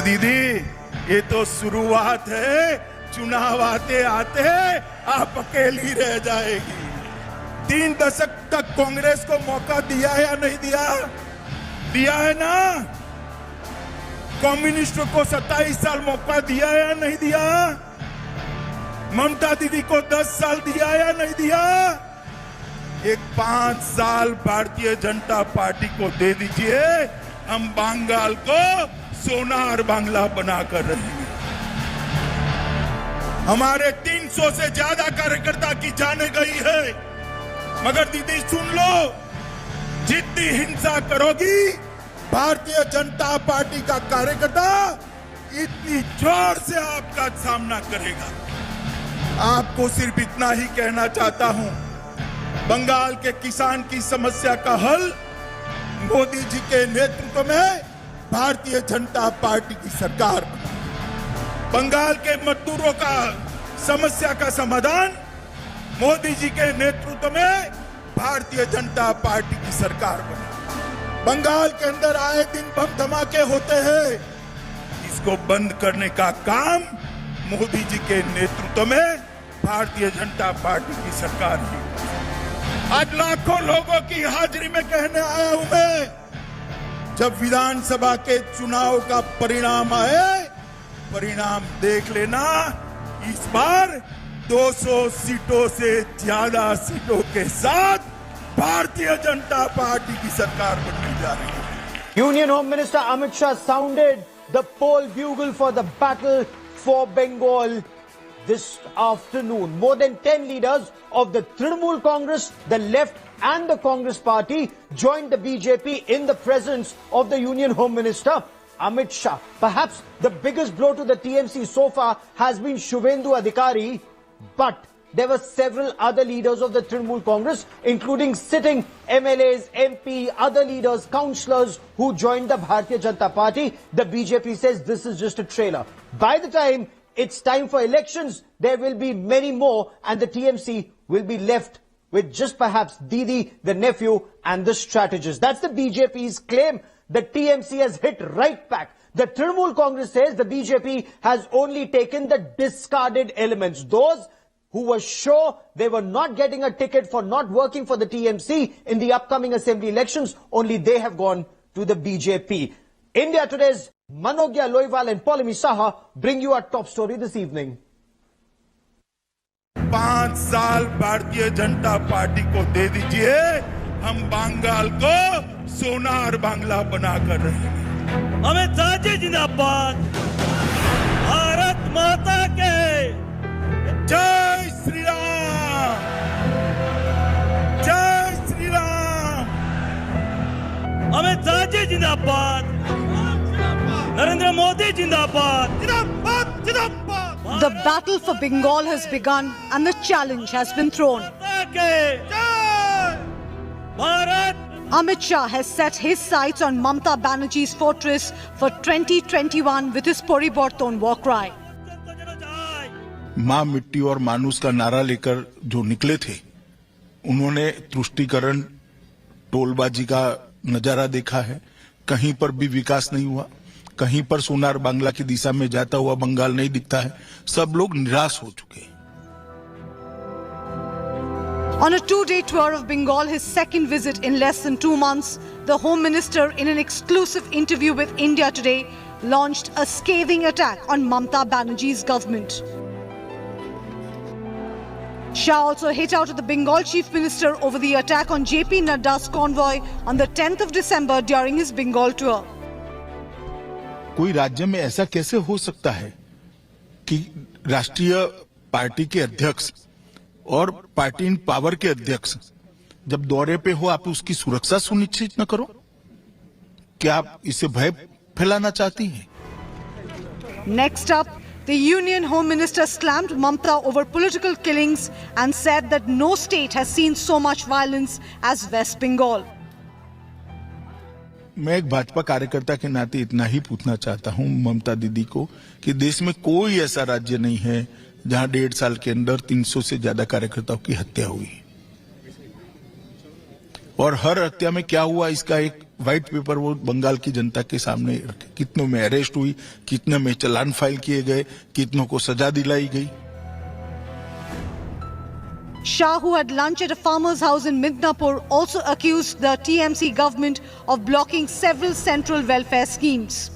दीदी, ये तो शुरुआत है, चुनाव आते आते आप अकेली रह जाएगी। 3 दशक तक कांग्रेस को मौका दिया है या नहीं दिया? दिया है ना। कम्युनिस्टों को 27 साल मौका दिया है या नहीं दिया? ममता दीदी को 10 साल दिया है या नहीं दिया? एक 5 साल भारतीय जनता पार्टी को दे दीजिए, हम बंगाल को सोनार बांग्ला बनाकर रहेंगे। हमारे 300 से ज्यादा कार्यकर्ता की जाने गई है, मगर दीदी सुन लो, जितनी हिंसा करोगी भारतीय जनता पार्टी का कार्यकर्ता इतनी जोर से आपका सामना करेगा। आपको सिर्फ इतना ही कहना चाहता हूं, बंगाल के किसान की समस्या का हल मोदी जी के नेतृत्व में भारतीय जनता पार्टी की सरकार बना। बंगाल के मजदूरों का समस्या का समाधान मोदी जी के नेतृत्व में भारतीय जनता पार्टी की सरकार बना। बंगाल के अंदर आए दिन बम धमाके होते हैं, इसको बंद करने का काम मोदी जी के नेतृत्व में भारतीय जनता पार्टी की सरकार की। आज लाखों लोगों की हाजिरी में कहने आया हूं मैं, जब विधानसभा के चुनाव का परिणाम आए, परिणाम देख लेना, इस बार 200 सीटों से ज्यादा सीटों के साथ भारतीय जनता पार्टी की सरकार बनने जा रही है। Union Home Minister Amit Shah sounded the poll bugle for the battle for Bengal this afternoon. More than 10 leaders of the Trinamool Congress, the left and the Congress party joined the BJP in the presence of the Union Home Minister Amit Shah. Perhaps the biggest blow to the TMC so far has been Shubhendu Adhikari, but there were several other leaders of the Trinamool Congress, including sitting MLAs, MP, other leaders, councillors who joined the Bharatiya Janata Party. The BJP says this is just a trailer. By the time it's time for elections, there will be many more, and the TMC will be left with just perhaps Didi, the nephew, and the strategist. That's the BJP's claim. The TMC has hit right back. The Trinamool Congress says the BJP has only taken the discarded elements. Those who were sure they were not getting a ticket for not working for the TMC in the upcoming assembly elections, only they have gone to the BJP. India Today's Manogya Loiwal and Polimi Saha bring you our top story this evening. 5 साल Bharatiya Janata party को दे दीजिए, हम बंगाल को सोनार बांग्ला बनाकर रहेंगे। अमित शाह जी जिंदाबाद, भारत माता के जय श्री राम, जय श्री राम। अमित शाह जी जिंदाबाद, नरेंद्र मोदी जिंदाबाद, जिंदाबाद, जिंदाबाद। The battle for Bengal has begun and the challenge has been thrown. Amit Shah has set his sights on Mamta Banerjee's fortress for 2021 with his Poriborton war cry. मां मिट्टी और मानुस का नारा लेकर जो निकले थे, उन्होंने तुष्टीकरण, टोलबाजी का नजारा देखा है। कहीं पर भी विकास नहीं हुआ, कहीं पर सोनार बांग्ला की दिशा में जाता हुआ बंगाल नहीं दिखता है। सब लोग निराश हो चुके हैं। On a 2-day tour of Bengal, his second visit in less than 2 months, the Home Minister, in an exclusive interview with India Today, launched a scathing attack on Mamta Banerjee's government. Shah also hit out at the Bengal Chief Minister over the attack on JP Nadda's convoy on the 10th of December during his Bengal tour. कोई राज्य में ऐसा कैसे हो सकता है कि राष्ट्रीय पार्टी के अध्यक्ष और पार्टी इन पावर के अध्यक्ष जब दौरे पे हो आप उसकी सुरक्षा सुनिश्चित न करो? क्या आप इसे भय फैलाना चाहती हैं? Next up, the Union Home Minister slammed Mamta over political killings and said that no state has seen so much violence as West Bengal. मैं एक भाजपा कार्यकर्ता के नाते इतना ही पूछना चाहता हूं ममता दीदी को कि देश में कोई ऐसा राज्य नहीं है जहां 1.5 साल के अंदर 300 से ज्यादा कार्यकर्ताओं की हत्या हुई, और हर हत्या में क्या हुआ इसका एक व्हाइट पेपर वो बंगाल की जनता के सामने रखे, कितनों में अरेस्ट हुई, कितने में चालान फाइल किए गए, कितनों को सजा दिलाई गई। Shah, who had lunch at a farmer's house in Midnapur, also accused the TMC government of blocking several central welfare schemes.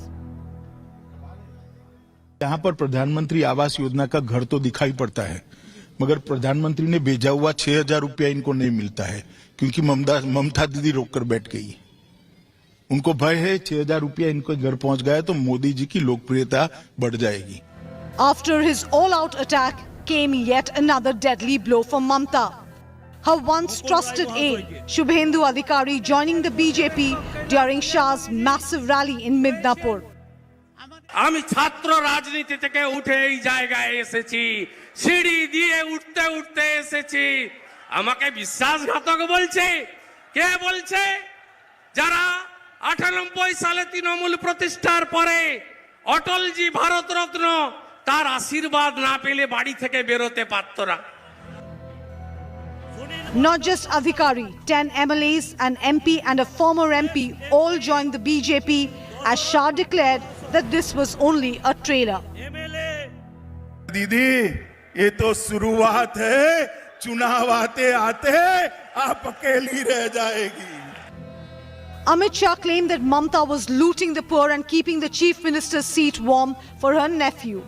यहाँ पर प्रधानमंत्री आवास योजना का घर तो दिखाई पड़ता है, मगर प्रधानमंत्री ने भेजा हुआ 6,000 रुपया इनको नहीं मिलता है, क्योंकि ममता दीदी रोककर बैठ गई। उनको भय है 6,000 रुपया इनको घर पहुंच गया तो मोदी जी की लोकप्रियता बढ़ जाएगी। After his all-out attack came yet another deadly blow for Mamta. Her once trusted aide, Shubhendu Adhikari, joining the BJP during Shah's massive rally in Midnapur. আমি ছাত্র রাজনীতি থেকে উঠে এই জায়গায় এসেছি, সিঁড়ি দিয়ে উঠতে উঠতে এসেছি। আমাকে বিশ্বাসঘাতক বলছে, কে বলছে? যারা 98 সালে তৃণমূল প্রতিষ্ঠার পরে অটলজি ভারতরত্ন তার আশীর্বাদ না পেলে বাড়ি থেকে বেরোতে পারত না। Not just Adhikari, 10 MLAs, an MP and a former MP all joined the BJP as Shah declared that this was only a trailer. दीदी, ये तो शुरुआत है, चुनाव आते आते आप अकेली रह जाएगी। Amit Shah claimed that Mamta was looting the poor and keeping the chief minister's seat warm for her nephew.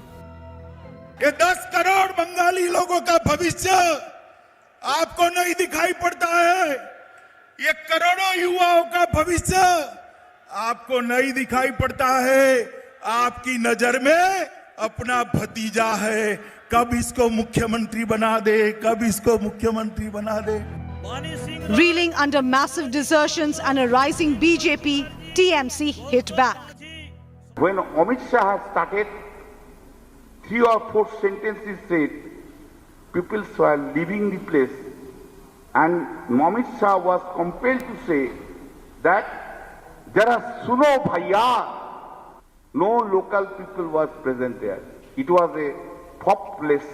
ये 10 करोड़ बंगाली लोगों का भविष्य आपको नहीं दिखाई पड़ता है। ये करोड़ों युवाओं का भविष्य आपको नहीं दिखाई पड़ता है। आपकी नजर में अपना भतीजा है, कब इसको मुख्यमंत्री बना दे, कब इसको मुख्यमंत्री बना दे। Reeling under massive desertions and a rising BJP, TMC hit back. When Amit Shah started, 3 or 4 sentences said, people were leaving the place, and Amit Shah was compelled to say that there are Suno Bhaiya. No local people was present there. It was a pop place.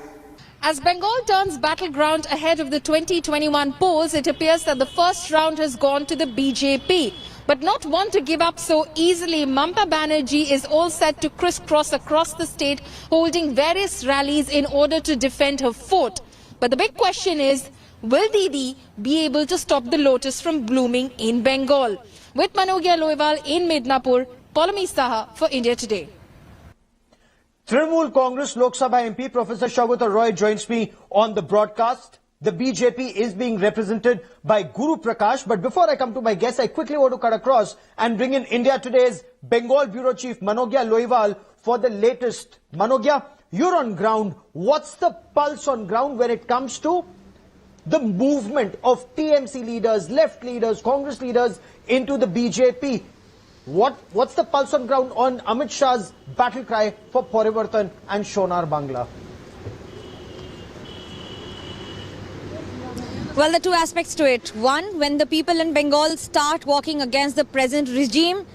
As Bengal turns battleground ahead of the 2021 polls, it appears that the first round has gone to the BJP. But not one to give up so easily, Mamta Banerjee is all set to crisscross across the state, holding various rallies in order to defend her fort. But the big question is, will Didi be able to stop the lotus from blooming in Bengal? With Manogya Loiwal in Midnapur, Polami Saha for India Today. Trinamool Congress Lok Sabha MP Professor Saugata Roy joins me on the broadcast. The BJP is being represented by Guru Prakash. But before I come to my guest, I quickly want to cut across and bring in India Today's Bengal Bureau Chief Manogya Loiwal for the latest. Manogya, you're on ground. What's the pulse on ground when it comes to the movement of TMC leaders, left leaders, Congress leaders into the BJP? What's the pulse on ground on Amit Shah's battle cry for Parivartan and Shonar Bangla? Well, there are two aspects to it. One, when the people in Bengal start walking against the present regime,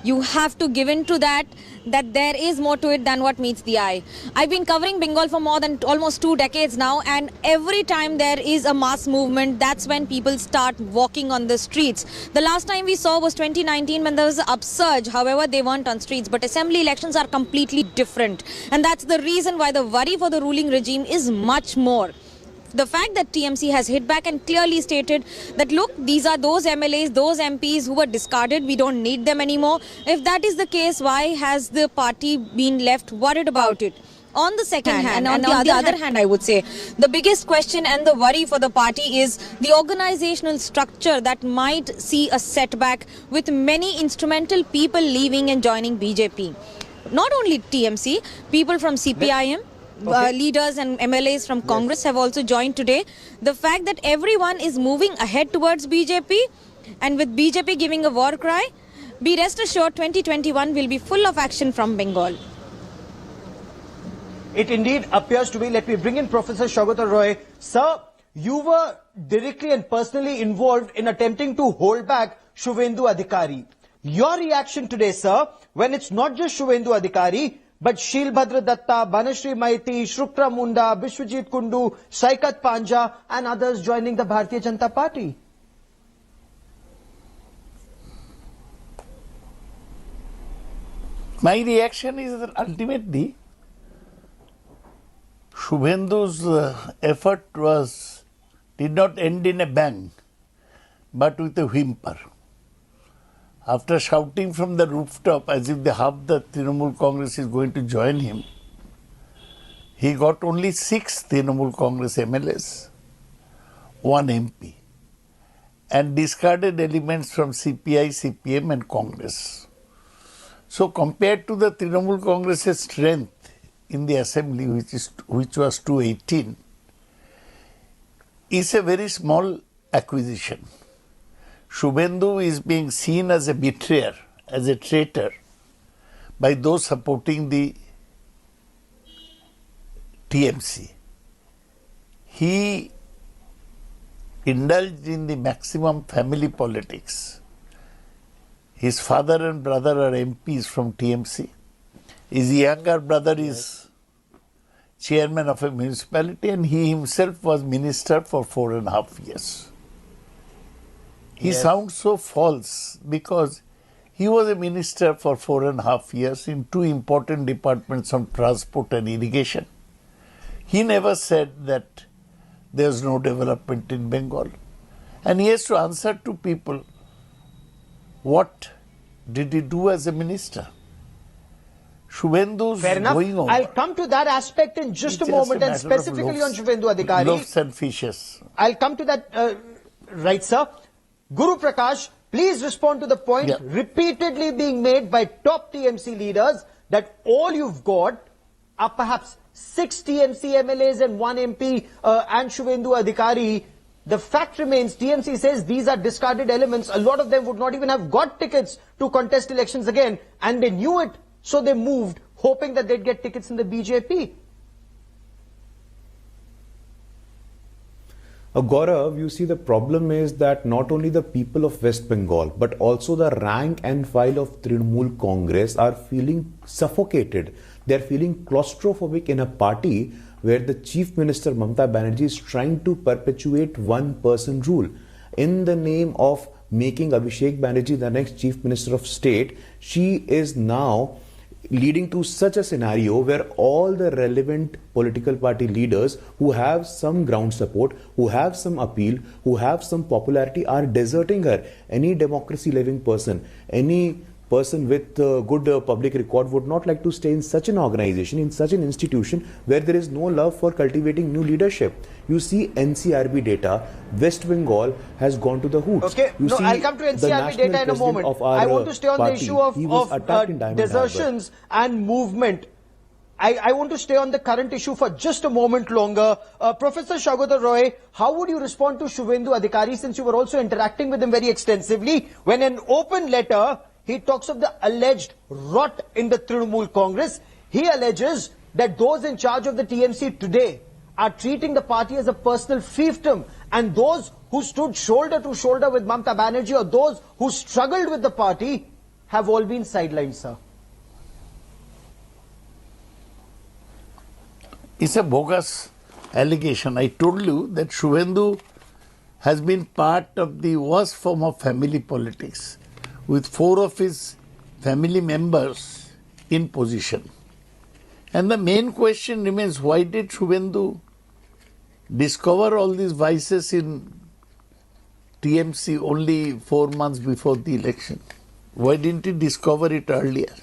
you have to give in to that there is more to it than what meets the eye. I've been covering Bengal for more than almost 2 decades now, and every time there is a mass movement, that's when people start walking on the streets. The last time we saw was 2019 when there was an upsurge. However, they weren't on streets. But assembly elections are completely different. And that's the reason why the worry for the ruling regime is much more. The fact that TMC has hit back and clearly stated that, look, these are those MLAs, those MPs who were discarded, we don't need them anymore. If that is the case, why has the party been left worried about it? On the second hand, and on the other hand, I would say, the biggest question and the worry for the party is the organizational structure that might see a setback with many instrumental people leaving and joining BJP. Not only TMC, people from CPIM, leaders and MLAs from Congress have also joined today. The fact that everyone is moving ahead towards BJP, and with BJP giving a war cry, be rest assured 2021 will be full of action from Bengal. It indeed appears to be. Let me bring in Professor Saugata Roy. Sir, you were directly and personally involved in attempting to hold back Shubhendu Adhikari. Your reaction today, sir, when it's not just Shubhendu Adhikari, but Shilbhadra Datta, Banashri Maiti, Shrukra Munda, Bishwajit Kundu, Saikat Panja and others joining the Bharatiya Janata Party? My reaction is that ultimately Shubhendu's effort did not end in a bang, but with a whimper. After shouting from the rooftop as if half the Trinamool Congress is going to join him, he got only 6 Trinamool Congress MLAs, 1 MP, and discarded elements from CPI, CPM and Congress. So compared to the Trinamool Congress's strength in the assembly, which was 218, is a very small acquisition. Shubhendu is being seen as a betrayer, as a traitor by those supporting the TMC. He indulged in the maximum family politics. His father and brother are MPs from TMC. His younger brother is chairman of a municipality and he himself was minister for 4.5 years. He sounds so false because he was a minister for 4.5 years in 2 important departments of transport and irrigation. He never said that there's no development in Bengal. And he has to answer to people, what did he do as a minister? Shubhendu's Fair enough. going on. I'll come to that aspect in just a moment, and specifically on Shubhendu Adhikari. Loaves and fishes. I'll come to that, right, sir. Guru Prakash, please respond to the point repeatedly being made by top TMC leaders that all you've got are perhaps 6 TMC MLAs and 1 MP and Shubhendu Adhikari. The fact remains, TMC says these are discarded elements. A lot of them would not even have got tickets to contest elections again, and they knew it, so they moved, hoping that they'd get tickets in the BJP. Gaurav, you see, the problem is that not only the people of West Bengal, but also the rank and file of Trinamool Congress are feeling suffocated. They are feeling claustrophobic in a party where the Chief Minister Mamata Banerjee is trying to perpetuate one-person rule. In the name of making Abhishek Banerjee the next Chief Minister of State, she is now leading to such a scenario where all the relevant political party leaders who have some ground support, who have some appeal, who have some popularity are deserting her. Any democracy-loving person, any person with good public record would not like to stay in such an organization, in such an institution where there is no love for cultivating new leadership. You see NCRB data, West Bengal has gone to the hoots. Okay, you no, I'll come to NCRB data in a moment. I want to stay on the issue of desertions and movement. I want to stay on the current issue for just a moment longer. Professor Saugata Roy, how would you respond to Shubhendu Adhikari, since you were also interacting with him very extensively, when in an open letter he talks of the alleged rot in the Trinamool Congress? He alleges that those in charge of the TMC today are treating the party as a personal fiefdom, and those who stood shoulder to shoulder with Mamata Banerjee or those who struggled with the party have all been sidelined, sir. It's a bogus allegation. I told you that Shubhendu has been part of the worst form of family politics, with 4 of his family members in position. And the main question remains, why did Shubhendu discover all these vices in TMC only 4 months before the election? Why didn't he discover it earlier?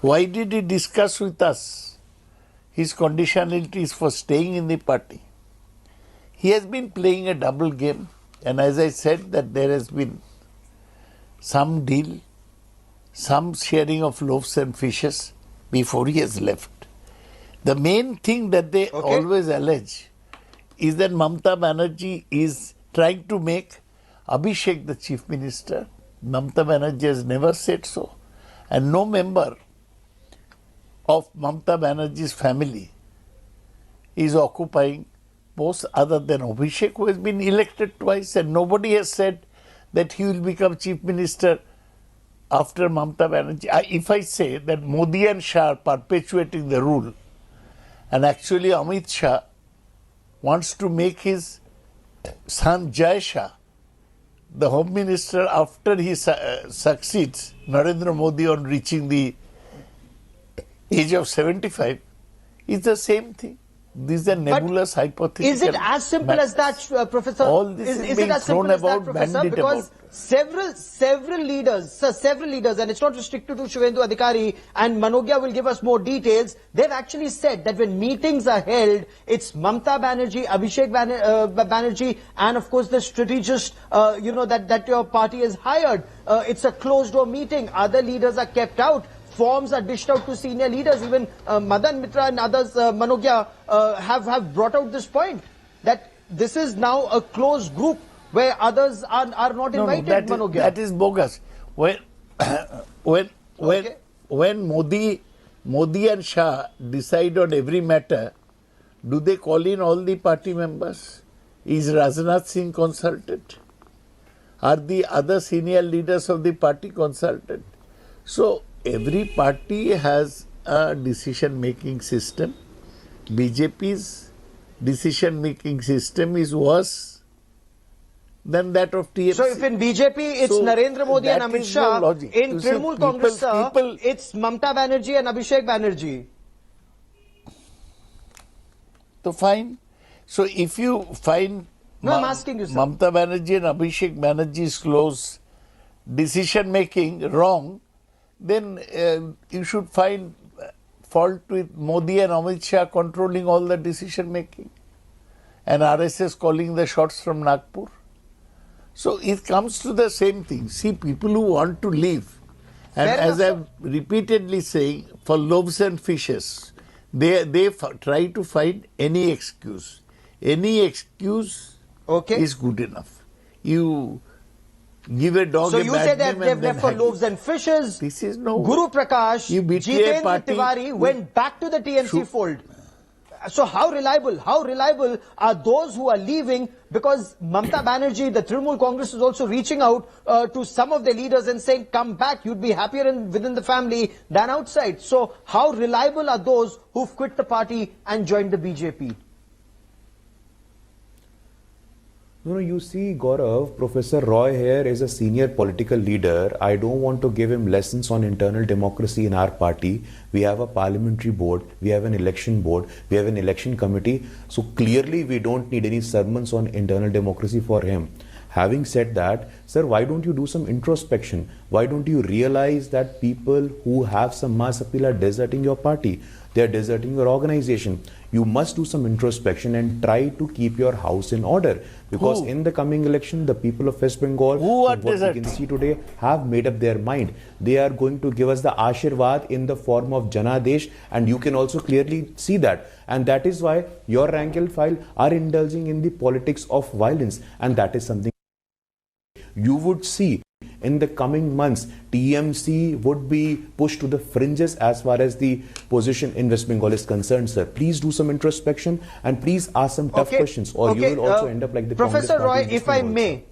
Why did he discuss with us his conditionalities for staying in the party? He has been playing a double game, and as I said, that there has been some deal, some sharing of loaves and fishes before he has left. The main thing that they always allege is that Mamata Banerjee is trying to make Abhishek the Chief Minister. Mamata Banerjee has never said so, and no member of Mamata Banerjee's family is occupying posts other than Abhishek, who has been elected twice, and nobody has said that he will become Chief Minister after Mamata Banerjee. If I say that Modi and Shah are perpetuating the rule, and actually Amit Shah wants to make his son Jai Shah the Home Minister after he succeeds Narendra Modi on reaching the age of 75 is the same thing. These are nebulous hypothetical. Is it as simple matters. as that, Professor? All this is it being as thrown simple as that, about, Professor? bandied Because about. several leaders, and it's not restricted to Shubhendu Adhikari, and Manogya will give us more details. They've actually said that when meetings are held, it's Mamta Banerjee, Abhishek Banerjee, and of course the strategist, that your party has hired. It's a closed door meeting. Other leaders are kept out. Forms are dished out to senior leaders. Even Madan Mitra and others, Manogya, have brought out this point that this is now a closed group where others are not invited. Manogya, that is bogus. When Modi and Shah decide on every matter, do they call in all the party members? Is Rajnath Singh consulted? Are the other senior leaders of the party consulted? So every party has a decision-making system. BJP's decision-making system is worse than that of TMC. So if in BJP it's Narendra Modi and Amit Shah, in Trinamool Congress, it's Mamta Banerjee and Abhishek Banerjee. So fine. So if you find I'm asking you, sir. Mamta Banerjee and Abhishek Banerjee's close decision-making wrong, then you should find fault with Modi and Amit Shah controlling all the decision making and RSS calling the shots from Nagpur. So it comes to the same thing. See, people who want to leave, and as I'm repeatedly saying, for loaves and fishes, they try to find any excuse. Any excuse is good enough. You give a dog so a you bad say that name they've left for loaves and fishes. This is no. Guru Prakash, You betray a Jitendra party. Tiwari went back to the TMC fold. So how reliable are those who are leaving? Because Mamta Banerjee, the Trinamool Congress is also reaching out to some of the leaders and saying, come back, you'd be happier within the family than outside. So how reliable are those who've quit the party and joined the BJP? No, you see, Gaurav, Professor Roy here is a senior political leader. I don't want to give him lessons on internal democracy in our party. We have a parliamentary board, we have an election board, we have an election committee. So clearly we don't need any sermons on internal democracy for him. Having said that, sir, why don't you do some introspection? Why don't you realize that people who have some mass appeal are deserting your party? They are deserting your organization. You must do some introspection and try to keep your house in order. Because in the coming election, the people of West Bengal, what we can see today, have made up their mind. They are going to give us the Ashirwad in the form of Janadesh, and you can also clearly see that. And that is why your rank and file are indulging in the politics of violence. And that is something you would see in the coming months. TMC would be pushed to the fringes as far as the position in West Bengal is concerned, sir. Please do some introspection and please ask some tough questions, or you will also end up like the Professor Congress Roy, if I may.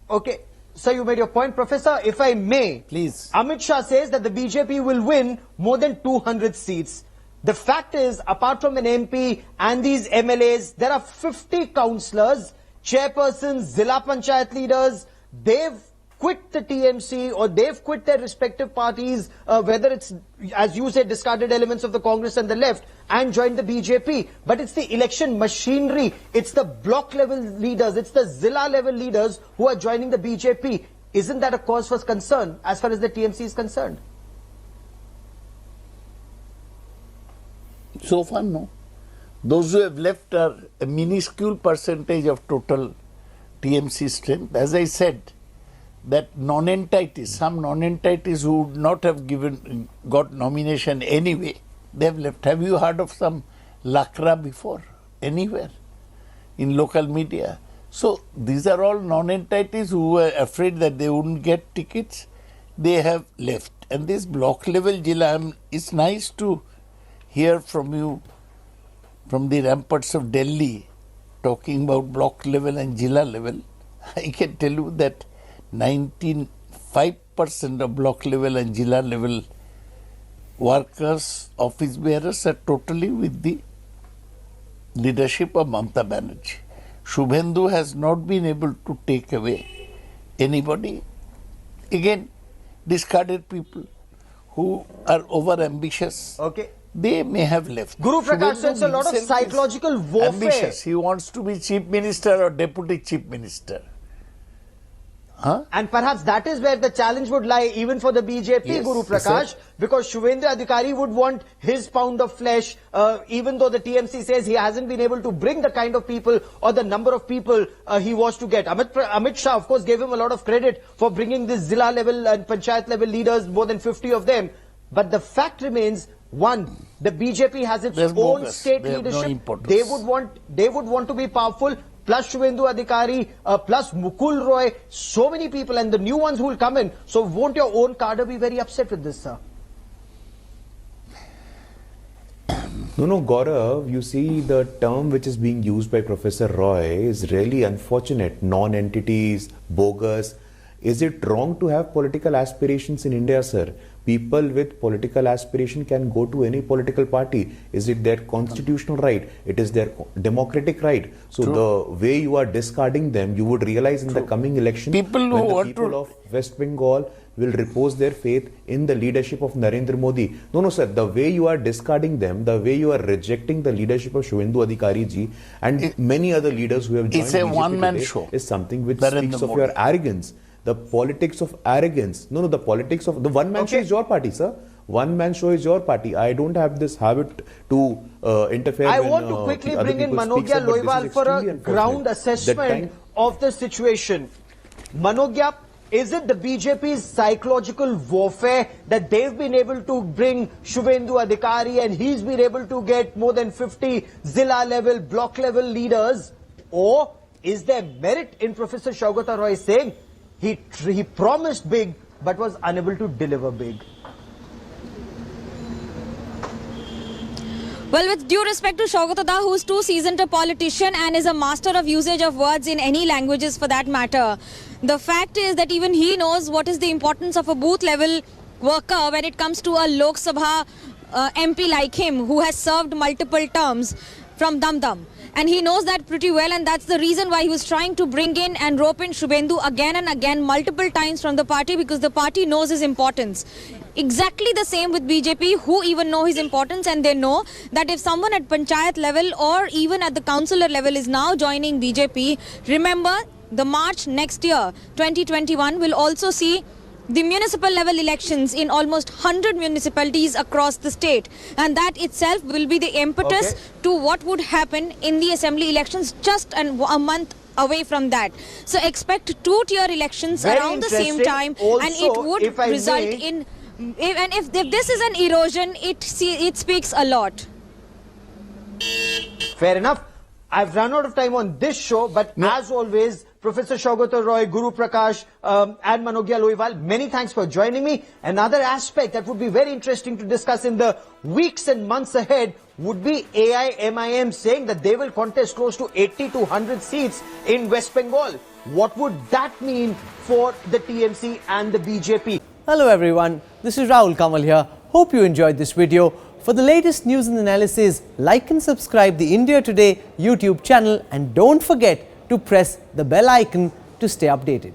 Okay, sir, you made your point. Professor, if I may. Please. Amit Shah says that the BJP will win more than 200 seats. The fact is, apart from an MP and these MLAs, there are 50 councillors, chairpersons, Zilla Panchayat leaders. They've quit the TMC or they've quit their respective parties, whether it's, as you said, discarded elements of the Congress and the left, and joined the BJP. But it's the election machinery, it's the block level leaders, it's the Zilla level leaders who are joining the BJP. Isn't that a cause for concern as far as the TMC is concerned? So far, no. Those who have left are a minuscule percentage of total TMC strength. As I said, that non-entities, some non-entities who would not have got nomination anyway, they have left. Have you heard of some Lakra before? Anywhere? In local media? So these are all non-entities who were afraid that they wouldn't get tickets. They have left. And this block level Jilla, it's nice to hear from you, from the ramparts of Delhi, talking about block level and Jilla level. I can tell you that 95% of block level and Jilla level workers, office bearers are totally with the leadership of Mamta Banerjee. Shubhendu has not been able to take away anybody. Again, discarded people who are over ambitious. Okay. They may have left. Guru Prakash Shubhendu says a lot of himself is psychological warfare. Ambitious. He wants to be chief minister or deputy chief minister. Huh? And perhaps that is where the challenge would lie even for the BJP, Yes, Guru yes, Prakash, sir. because Shubhendra Adhikari would want his pound of flesh, even though the TMC says he hasn't been able to bring the kind of people or the number of people he was to get. Amit Shah, of course, gave him a lot of credit for bringing this Zilla level and Panchayat level leaders, more than 50 of them. But the fact remains, one, the BJP has its They're own bogus. state They have no leadership. importance. They would want to be powerful. Plus Shubhendu Adhikari, plus Mukul Roy, so many people, and the new ones who will come in. So won't your own cadre be very upset with this, sir? No, Gaurav, you see the term which is being used by Professor Roy is really unfortunate. Non-entities, bogus. Is it wrong to have political aspirations in India, sir? People with political aspiration can go to any political party. Is it their constitutional right? It is their democratic right. So the way you are discarding them, you would realize in the coming election, People who when the want people to- of West Bengal will repose their faith in the leadership of Narendra Modi. No, sir. The way you are discarding them, the way you are rejecting the leadership of Shubhendu Adhikari ji and many other leaders who have joined It's a BJP one-man today show. is something which Narendra speaks of Modi. your arrogance. The politics of arrogance. No, the politics of the one-man show is your party, sir. One-man show is your party. I don't have this habit to interfere. I when, want to quickly other bring in people speak, Manogya sir, but this is Loiwal for extremely a unfortunate. ground The assessment time- of the situation. Manogya, is it the BJP's psychological warfare that they've been able to bring Shubhendu Adhikari and he's been able to get more than 50 Zilla level, block level leaders? Or is there merit in Professor Saugata Roy saying he promised big but was unable to deliver big? Well, with due respect to Saugata Da, who's too seasoned a politician and is a master of usage of words in any languages for that matter, the fact is that even he knows what is the importance of a booth level worker when it comes to a Lok Sabha MP like him who has served multiple terms from Dum Dum. And he knows that pretty well, and that's the reason why he was trying to bring in and rope in Shubhendu again and again multiple times from the party, because the party knows his importance. Exactly the same with BJP, who even know his importance, and they know that if someone at Panchayat level or even at the councillor level is now joining BJP, remember the March next year, 2021, will also see the municipal level elections in almost 100 municipalities across the state, and that itself will be the impetus to what would happen in the assembly elections just a month away from that. So expect two-tier elections Very around the same interesting. time, Also, and it would if I result may- in, and if this is an erosion, it speaks a lot. Fair enough. I've run out of time on this show, but as always, Professor Saugata Roy, Guru Prakash, and Manogya Loiwal, many thanks for joining me. Another aspect that would be very interesting to discuss in the weeks and months ahead would be AIMIM saying that they will contest close to 80 to 100 seats in West Bengal. What would that mean for the TMC and the BJP? Hello everyone, this is Rahul Kamal here. Hope you enjoyed this video. For the latest news and analysis, like and subscribe the India Today YouTube channel, and don't forget to press the bell icon to stay updated.